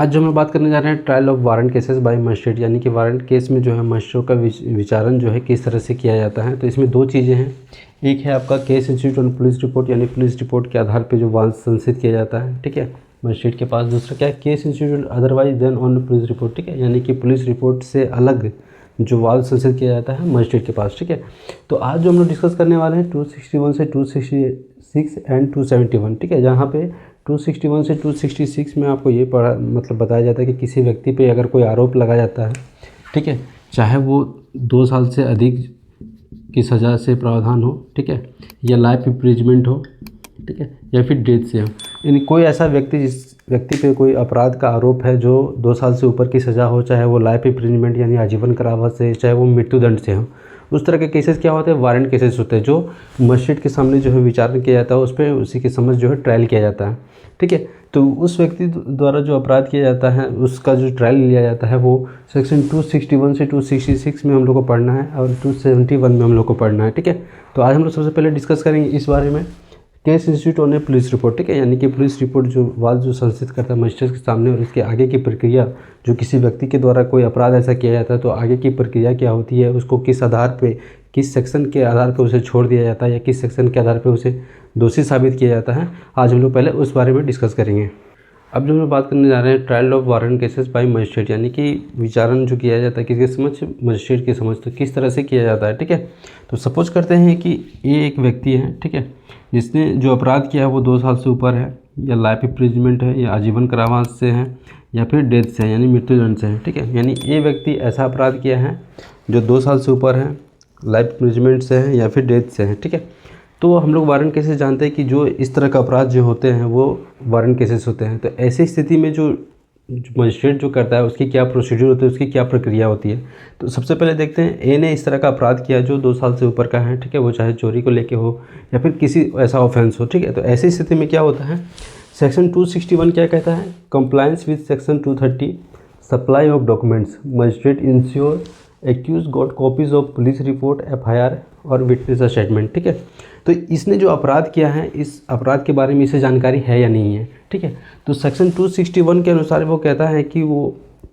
आज जो हम बात करने जा रहे हैं trial of warrant cases bye magistrate, यानी कि वारंट केस में जो है मजिस्ट्रेट का विचारण जो है किस तरह से किया जाता है। तो इसमें दो चीज़ें हैं, एक है आपका case institute on police report, यानी पुलिस रिपोर्ट के आधार पे जो वारंट संशोधित किया जाता है, ठीक है, मजिस्ट्रेट के पास। दूसरा क्या है, case institute otherwise than on police report, ठीक है, यानी कि पुलिस रिपोर्ट से अलग जो वारंट संशोधित किया जाता है मजिस्ट्रेट के पास, ठीक है। तो आज जो हम लोग डिस्कस करने वाले हैं 261 से 266 एंड 271, ठीक है, जहाँ पे 261 से 266 में आपको ये बताया जाता है कि किसी व्यक्ति पे अगर कोई आरोप लगा जाता है, ठीक है, चाहे वो 2 साल से अधिक की सज़ा से प्रावधान हो, ठीक है, या लाइफ इम्प्रिजमेंट हो, ठीक है, या फिर डेथ से हो, यानी कोई ऐसा व्यक्ति जिस व्यक्ति पे कोई अपराध का आरोप है जो 2 साल से ऊपर की सज़ा हो, चाहे वो लाइफ इम्प्रिजमेंट यानी आजीवन कारावास से, चाहे वो मृत्युदंड से हो, उस तरह के केसेस क्या होते हैं, वारंट केसेस होते हैं, जो मजिस्ट्रेट के सामने जो है विचारण किया जाता है, उस पर उसी के समझ जो है ट्रायल किया जाता है, ठीक है। तो उस व्यक्ति द्वारा जो अपराध किया जाता है उसका जो ट्रायल लिया जाता है वो सेक्शन 261 से 266 में हम लोग को पढ़ना है और 271 में हम लोग को पढ़ना है, ठीक है। तो आज हम लोग सबसे पहले डिस्कस करेंगे इस बारे में case institute on A police report, ठीक है, यानी कि पुलिस रिपोर्ट जो वाद जो संशोधित करता है मजिस्ट्रेट के सामने और इसके आगे की प्रक्रिया, जो किसी व्यक्ति के द्वारा कोई अपराध ऐसा किया जाता है तो आगे की प्रक्रिया क्या होती है, उसको किस आधार पे, किस सेक्शन के आधार पे उसे छोड़ दिया जाता है या किस सेक्शन के आधार पे उसे दोषी साबित किया जाता है, आज हम लोग पहले उस बारे में डिस्कस करेंगे। अब जो हम बात करने जा रहे हैं trial of warrant cases bye magistrate, यानी कि विचारण जो किया जाता है किसके समझ, मजिस्ट्रेट की समझ, तो किस तरह से किया जाता है, ठीक है। तो सपोज करते हैं कि ये एक व्यक्ति है, ठीक है, जिसने जो अपराध किया है वो 2 साल से ऊपर है, या लाइफ इम्प्रिजमेंट है, या आजीवन कारावास से है, या फिर डेथ से है यानी मृत्युदंड से है, ठीक है। यानी ये व्यक्ति ऐसा अपराध किया है जो 2 साल से ऊपर है, लाइफ इम्प्रिजमेंट से है, या फिर डेथ से है, ठीक है। तो हम लोग वारंट केसेस जानते हैं कि जो इस तरह का अपराध जो होते हैं वो वारंट केसेस होते हैं। तो ऐसी स्थिति में जो मजिस्ट्रेट जो करता है उसकी क्या प्रोसीड्यूर होती है, उसकी क्या प्रक्रिया होती है। तो सबसे पहले देखते हैं, ए ने इस तरह का अपराध किया जो 2 साल से ऊपर का है, ठीक है, वो चाहे चोरी को लेके हो या फिर किसी ऐसा ऑफेंस हो, ठीक है। तो ऐसी स्थिति में क्या होता है, सेक्शन 261 क्या कहता है, compliance with section 230 supply of documents, magistrate ensure accuse got copies of police report, FIR और विटनेस स्टेटमेंट, ठीक है। तो इसने जो अपराध किया है इस अपराध के बारे में इसे जानकारी है या नहीं है, ठीक है। तो सेक्शन 261 के अनुसार वो कहता है कि वो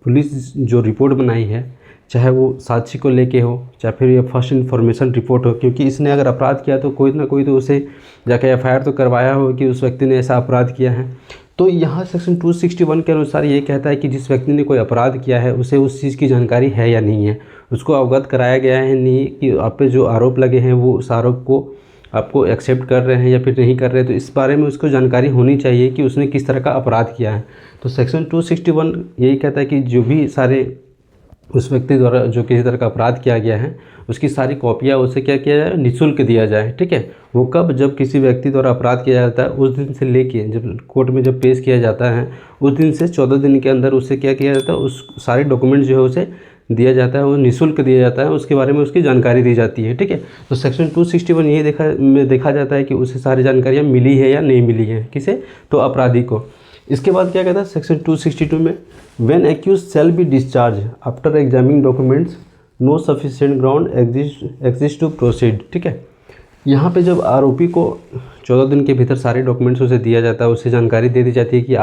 पुलिस जो रिपोर्ट बनाई है, चाहे वो साक्षी को लेके हो, चाहे फिर ये फर्स्ट इन्फॉर्मेशन रिपोर्ट हो, क्योंकि इसने अगर अपराध किया तो कोई ना कोई तो उसे जाके FIR तो करवाया हो कि उस व्यक्ति ने ऐसा अपराध किया है। तो यहाँ सेक्शन 261 के अनुसार ये कहता है कि जिस व्यक्ति ने कोई अपराध किया है उसे उस चीज़ की जानकारी है या नहीं है, उसको अवगत कराया गया है नहीं कि आप पे जो आरोप लगे हैं वो उस आरोप को आपको एक्सेप्ट कर रहे हैं या फिर नहीं कर रहे हैं। तो इस बारे में उसको जानकारी होनी चाहिए कि उसने किस तरह का अपराध किया है। तो सेक्शन 261 यही कहता है कि जो भी सारे उस व्यक्ति द्वारा जो किसी तरह का अपराध किया गया है उसकी सारी कॉपियाँ उसे क्या किया जाए, निःशुल्क दिया जाए, ठीक है। वो कब, जब किसी व्यक्ति द्वारा अपराध किया जाता है उस दिन से लेके जब कोर्ट में जब पेश किया जाता है उस दिन से 14 दिन के अंदर उससे क्या किया जाता है, उस सारे डॉक्यूमेंट जो है उसे दिया जाता है, वो निःशुल्क दिया जाता है, उसके बारे में उसकी जानकारी दी जाती है, ठीक है। तो सेक्शन 261 यही देखा जाता है कि उसे सारी जानकारियाँ मिली है या नहीं मिली है, किसे, तो अपराधी को। इसके बाद क्या कहता है सेक्शन 262 में, when accuse shall be discharge after examining documents no sufficient ground exist to proceed, ठीक है। यहाँ पे जब आरोपी को 14 दिन के भीतर सारे डॉक्यूमेंट्स उसे दिया जाता है, उससे जानकारी दे दी जाती है कि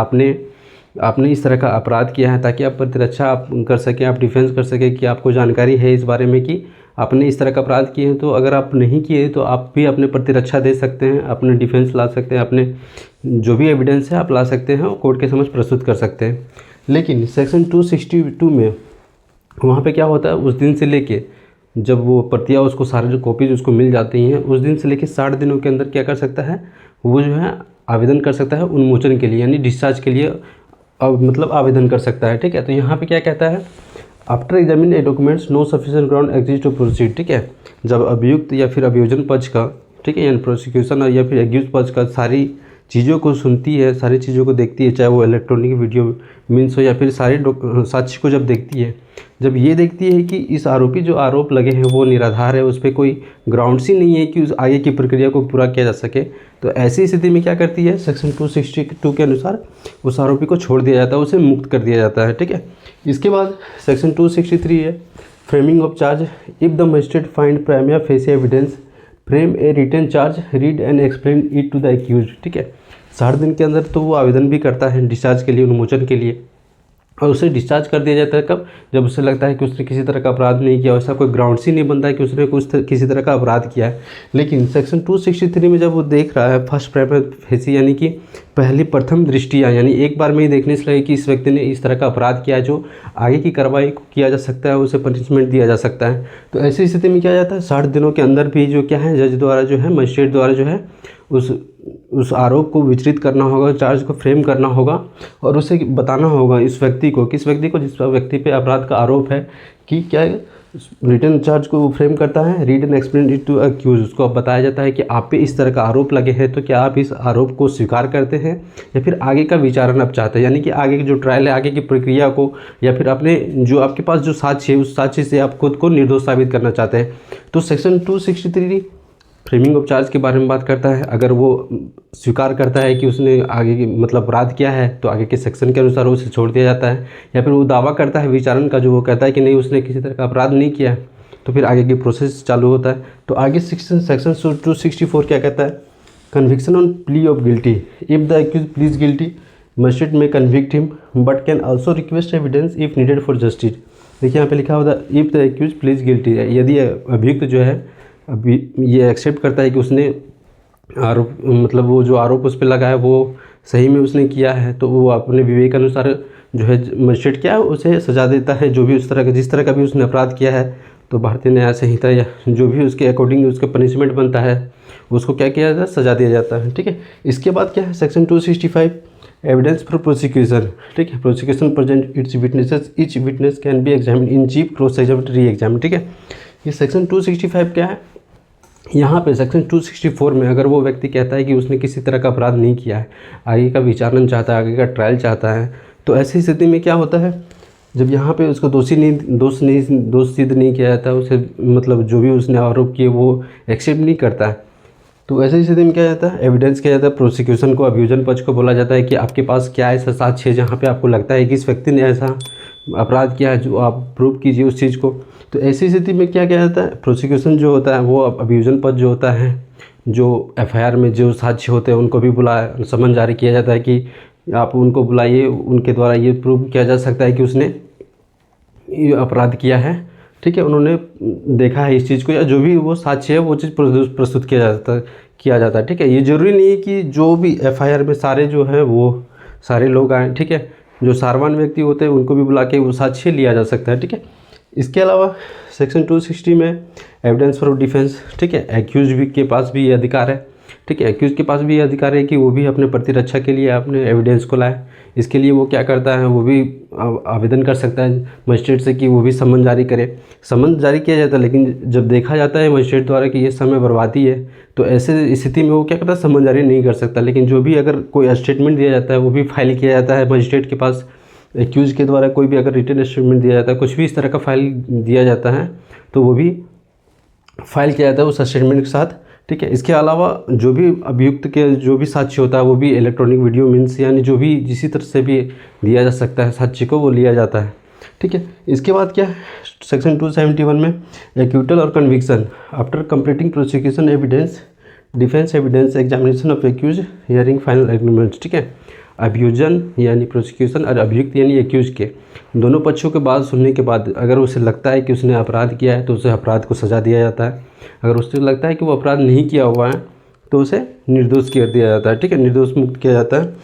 आपने इस तरह का अपराध किया है, ताकि आप प्रतिरक्षा आप कर सकें, आप डिफेंस कर सकें कि आपको जानकारी है इस बारे में कि आपने इस तरह का अपराध किए हैं। तो अगर आप नहीं किए तो आप भी अपने प्रतिरक्षा दे सकते हैं, अपने डिफेंस ला सकते हैं, अपने जो भी एविडेंस है आप ला सकते हैं और कोर्ट के समक्ष प्रस्तुत कर सकते हैं। लेकिन सेक्शन 262 में वहाँ पे क्या होता है, उस दिन से लेके जब वो प्रतियाँ उसको सारे जो कॉपीज उसको मिल जाती हैं उस दिन से लेके 60 दिनों के अंदर क्या कर सकता है, वो जो है आवेदन कर सकता है उन्मोचन के लिए, यानी डिस्चार्ज के लिए मतलब आवेदन कर सकता है, ठीक है। तो यहाँ पे क्या कहता है, after examine a documents no sufficient ground exist to proceed, ठीक है। जब अभियुक्त या फिर अभियोजन पक्ष का, ठीक है, यानी प्रोसिक्यूशन या फिर एक्यूज पक्ष का सारी चीज़ों को सुनती है, सारी चीज़ों को देखती है, चाहे वो इलेक्ट्रॉनिक वीडियो मीन्स हो या फिर सारे साक्ष्य को जब देखती है, जब ये देखती है कि इस आरोपी जो आरोप लगे हैं वो निराधार है, उस पर कोई ग्राउंड्स ही नहीं है कि उस आगे की प्रक्रिया को पूरा किया जा सके, तो ऐसी स्थिति में क्या करती है, सेक्शन 262 के अनुसार उस आरोपी को छोड़ दिया जाता है, उसे मुक्त कर दिया जाता है, ठीक है। इसके बाद सेक्शन 263 है, framing of charge, if the magistrate find prima facie evidence frame a written charge read and explain it to the accuse, ठीक है। 60 दिन के अंदर तो वो आवेदन भी करता है डिस्चार्ज के लिए, उन्मोचन के लिए, और उसे डिस्चार्ज कर दिया जाता है कब, जब उसे लगता है कि उसने किसी तरह का अपराध नहीं किया, ऐसा कोई ग्राउंड्स ही नहीं बनता है कि उसने किसी तरह का अपराध किया है। लेकिन सेक्शन 263 में जब वो देख रहा है फर्स्ट प्राइमा फेसी यानी कि पहली प्रथम दृष्टिया, यानी एक बार में ही देखने से लगे कि इस व्यक्ति ने इस तरह का अपराध किया है जो आगे की कार्रवाई को किया जा सकता है, उसे पनिशमेंट दिया जा सकता है। तो ऐसी स्थिति में क्या जाता है, 60 दिनों के अंदर भी जो क्या है जज द्वारा जो है, मजिस्ट्रेट द्वारा जो है उस आरोप को विचलित करना होगा, चार्ज को फ्रेम करना होगा और उसे बताना होगा इस व्यक्ति को, किस व्यक्ति को, जिस व्यक्ति पे अपराध का आरोप है, कि क्या रिटर्न चार्ज को फ्रेम करता है, read and explain it to accuse. उसको अब बताया जाता है कि आप पे इस तरह का आरोप लगे हैं, तो क्या आप इस आरोप को स्वीकार करते हैं या फिर आगे का विचारण आप चाहते हैं, यानी कि आगे की जो ट्रायल है, आगे की प्रक्रिया को, या फिर अपने जो आपके पास जो साक्ष्य है उस साक्ष्य से आप खुद को निर्दोष साबित करना चाहते हैं। तो सेक्शन 263 फ्रेमिंग ऑफ चार्ज के बारे में बात करता है। अगर वो स्वीकार करता है कि उसने आगे की मतलब अपराध किया है तो आगे के सेक्शन के अनुसार उसे छोड़ दिया जाता है, या फिर वो दावा करता है विचारण का, जो वो कहता है कि नहीं उसने किसी तरह का अपराध नहीं किया है, तो फिर आगे की प्रोसेस चालू होता है। तो आगे सेक्शन 264 क्या कहता है, conviction on plea of guilty. If the accused pleads guilty magistrate may convict him but can also request evidence if needed for justice. देखिए यहाँ पे लिखा हुआ था if the accused pleads guilty, यदि अभियुक्त जो है अभी ये एक्सेप्ट करता है कि उसने आरोप मतलब वो जो आरोप उस पर लगा है वो सही में उसने किया है, तो वो अपने विवेक अनुसार जो है मजिस्ट्रेट क्या है उसे सजा देता है, जो भी उस तरह का जिस तरह का भी उसने अपराध किया है। तो भारतीय न्याय संहिता या जो भी उसके अकॉर्डिंग उसका पनिशमेंट बनता है उसको क्या किया जाता है, सजा दिया जाता है। ठीक है, इसके बाद क्या है सेक्शन 265 एविडेंस फॉर प्रोसिक्यूशन। ठीक है, prosecution present it's witnesses, each witness can be examine in chief, cross examine, री एग्जामिन। ठीक है, ये सेक्शन 265 क्या है, यहाँ पे सेक्शन 264 में अगर वो व्यक्ति कहता है कि उसने किसी तरह का अपराध नहीं किया है, आगे का विचारण चाहता है, आगे का ट्रायल चाहता है, तो ऐसी स्थिति में क्या होता है, जब यहाँ पे उसको दोष सिद्ध नहीं किया जाता, उसे मतलब जो भी उसने आरोप किए वो एक्सेप्ट नहीं करता है, तो ऐसी स्थिति में क्या जाता है, एविडेंस किया जाता है। प्रोसिक्यूशन को, अभियोजन पक्ष को बोला जाता है कि आपके पास क्या ऐसा साक्ष्य है जहाँ पे आपको लगता है कि इस व्यक्ति ने ऐसा अपराध किया है, जो आप प्रूव कीजिए उस चीज़ को। तो ऐसी स्थिति में क्या किया जाता है, प्रोसिक्यूशन जो होता है वो अभियोजन पक्ष जो होता है, जो एफआईआर में जो साक्ष्य होते हैं उनको भी समन जारी किया जाता है कि आप उनको बुलाइए, उनके द्वारा ये प्रूव किया जा सकता है कि उसने ये अपराध किया है। ठीक है, उन्होंने देखा है इस चीज़ को, या जो भी वो साक्ष्य है वो चीज़ प्रस्तुत किया जाता है। ठीक है, ये ज़रूरी नहीं है कि जो भी एफआईआर में सारे जो है वो सारे लोग आए। ठीक है, जो सारवान व्यक्ति होते हैं उनको भी बुला के वो साक्ष्य लिया जा सकता है। ठीक है, इसके अलावा सेक्शन 260 में एविडेंस फॉर डिफेंस। ठीक है, एक्यूज भी के पास भी ये अधिकार है। ठीक है, एक्यूज के पास भी ये अधिकार है कि वो भी अपने प्रतिरक्षा के लिए अपने एविडेंस को लाए। इसके लिए वो क्या करता है, वो भी आवेदन कर सकता है मजिस्ट्रेट से कि वो भी समन जारी करे। समन जारी किया जाता है, लेकिन जब देखा जाता है मजिस्ट्रेट द्वारा कि ये समय बर्बादी है, तो ऐसे स्थिति में वो क्या करता है, समन जारी नहीं कर सकता। लेकिन जो भी अगर कोई स्टेटमेंट दिया जाता है वो भी फाइल किया जाता है मजिस्ट्रेट के पास। एक्यूज के द्वारा कोई भी अगर रिटन स्टेटमेंट दिया जाता है, कुछ भी इस तरह का फाइल दिया जाता है, तो वो भी फाइल किया जाता है उस स्टेटमेंट के साथ। ठीक है, इसके अलावा जो भी अभियुक्त के जो भी साक्ष्य होता है वो भी इलेक्ट्रॉनिक वीडियो मीन्स, यानी जो भी जिसी तरह से भी दिया जा सकता है साक्ष्य को, वो लिया जाता है। ठीक है, इसके बाद क्या है सेक्शन 271 में एक्यूटल और conviction. After completing prosecution evidence, defence evidence, examination of accuse, hearing final agreement. ठीक है, अभियोजन यानी प्रोसिक्यूशन और अभियुक्त यानी एक्यूज के दोनों पक्षों के बात सुनने के बाद अगर उसे लगता है कि उसने अपराध किया है तो उसे अपराध को सजा दिया जाता है। अगर उसे लगता है कि वो अपराध नहीं किया हुआ है तो उसे निर्दोष कर दिया जाता है। ठीक है, निर्दोष मुक्त किया जाता है।